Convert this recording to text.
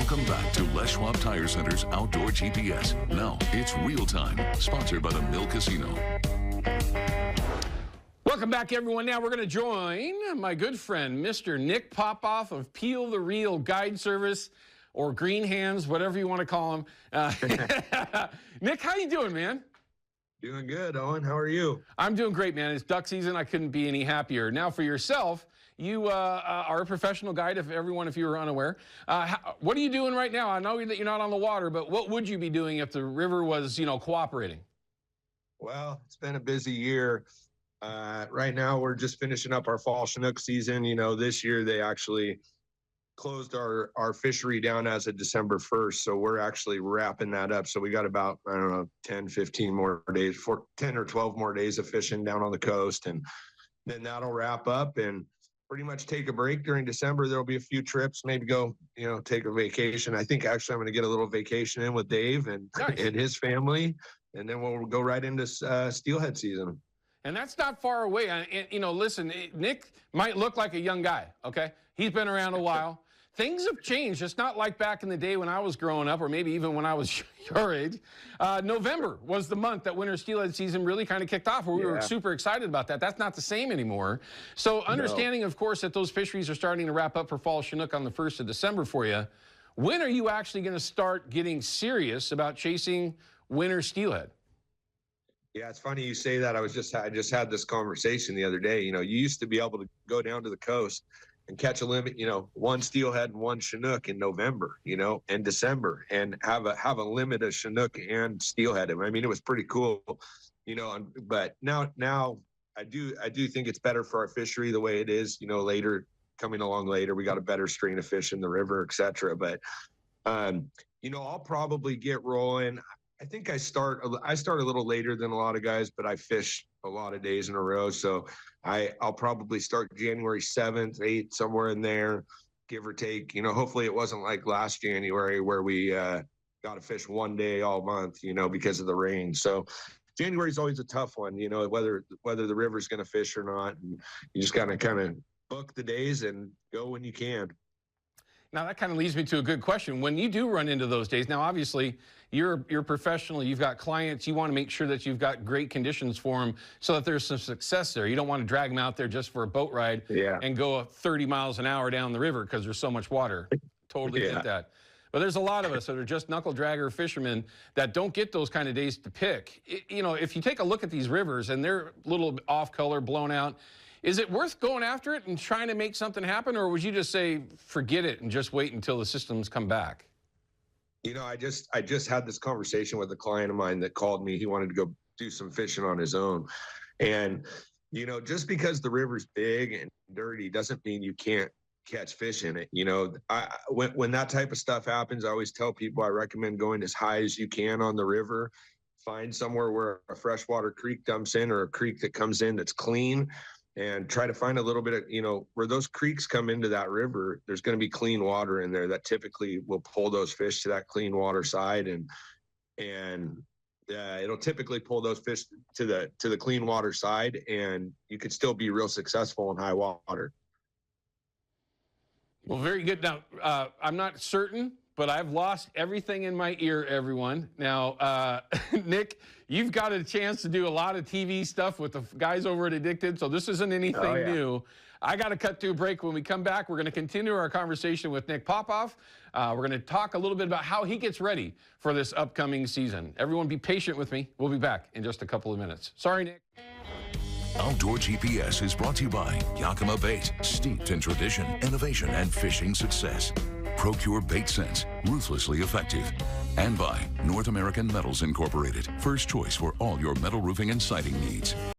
Welcome back to Les Schwab Tire Center's Outdoor GPS. Now it's real time, sponsored by the Mill Casino. Welcome back, everyone. Now we're going to join my good friend, Mr. Nick Popov of Peel the Reel Guide Service, or Green Hands, whatever you want to call him. Nick, how you doing, man? Doing good, Owen. How are you? I'm doing great, man. It's duck season. I couldn't be any happier. Now, for yourself, you are a professional guide, if you were unaware. What are you doing right now? I know that you're not on the water, but what would you be doing if the river was, cooperating? Well, it's been a busy year. Right now, we're just finishing up our fall Chinook season. This year they actually closed our fishery down as of December 1st. So we're actually wrapping that up. So we got about, 10, 15 more days, 10 or 12 more days of fishing down on the coast. And then that'll wrap up and pretty much take a break during December. There'll be a few trips, maybe go, take a vacation. I think actually I'm going to get a little vacation in with Dave and, Nice. and his family. And then we'll go right into steelhead season. And that's not far away. Listen, Nick might look like a young guy, okay? He's been around a while. Things have changed. It's not like back in the day when I was growing up, or maybe even when I was your age. November was the month that winter steelhead season really kind of kicked off, where we were super excited about that. That's not the same anymore. So understanding, of course, that those fisheries are starting to wrap up for fall Chinook on the 1st of December for you, when are you actually going to start getting serious about chasing winter steelhead? Yeah, it's funny you say that. I just had this conversation the other day. You used to be able to go down to the coast and catch a limit, one steelhead and one Chinook in November, and December, and have a limit of Chinook and steelhead. I mean, it was pretty cool, but now I do think it's better for our fishery the way it is, coming along later, we got a better strain of fish in the river, et cetera. But, I'll probably get rolling. I think I start a little later than a lot of guys, but I fish a lot of days in a row. So I'll probably start January 7th, 8th, somewhere in there, give or take. Hopefully it wasn't like last January where we got to fish one day all month, because of the rain. So January is always a tough one, whether the river's going to fish or not. And you just got to kind of book the days and go when you can. Now, that kind of leads me to a good question. When you do run into those days, now, obviously, you're professional, you've got clients, you want to make sure that you've got great conditions for them so that there's some success there. You don't want to drag them out there just for a boat ride and go 30 miles an hour down the river because there's so much water. Totally get that. But there's a lot of us that are just knuckle dragger fishermen that don't get those kind of days to pick. If you take a look at these rivers and they're a little off color, blown out, is it worth going after it and trying to make something happen, or would you just say, forget it and just wait until the systems come back? I just had this conversation with a client of mine that called me. He wanted to go do some fishing on his own. And, just because the river's big and dirty doesn't mean you can't catch fish in it. When that type of stuff happens, I always tell people I recommend going as high as you can on the river. Find somewhere where a freshwater creek dumps in, or a creek that comes in that's clean. And try to find a little bit of, where those creeks come into that river, there's going to be clean water in there that typically will pull those fish to that clean water side. And it'll typically pull those fish to the clean water side, and you could still be real successful in high water. Well, very good. Now, I'm not certain, but I've lost everything in my ear, everyone. Now, Nick, you've got a chance to do a lot of TV stuff with the guys over at Addicted, so this isn't anything new. I got to cut to a break. When we come back, we're going to continue our conversation with Nick Popov. We're going to talk a little bit about how he gets ready for this upcoming season. Everyone be patient with me. We'll be back in just a couple of minutes. Sorry, Nick. Outdoor GPS is brought to you by Yakima Bait, steeped in tradition, innovation, and fishing success. Procure Bait Sense, ruthlessly effective. And by North American Metals Incorporated, first choice for all your metal roofing and siding needs.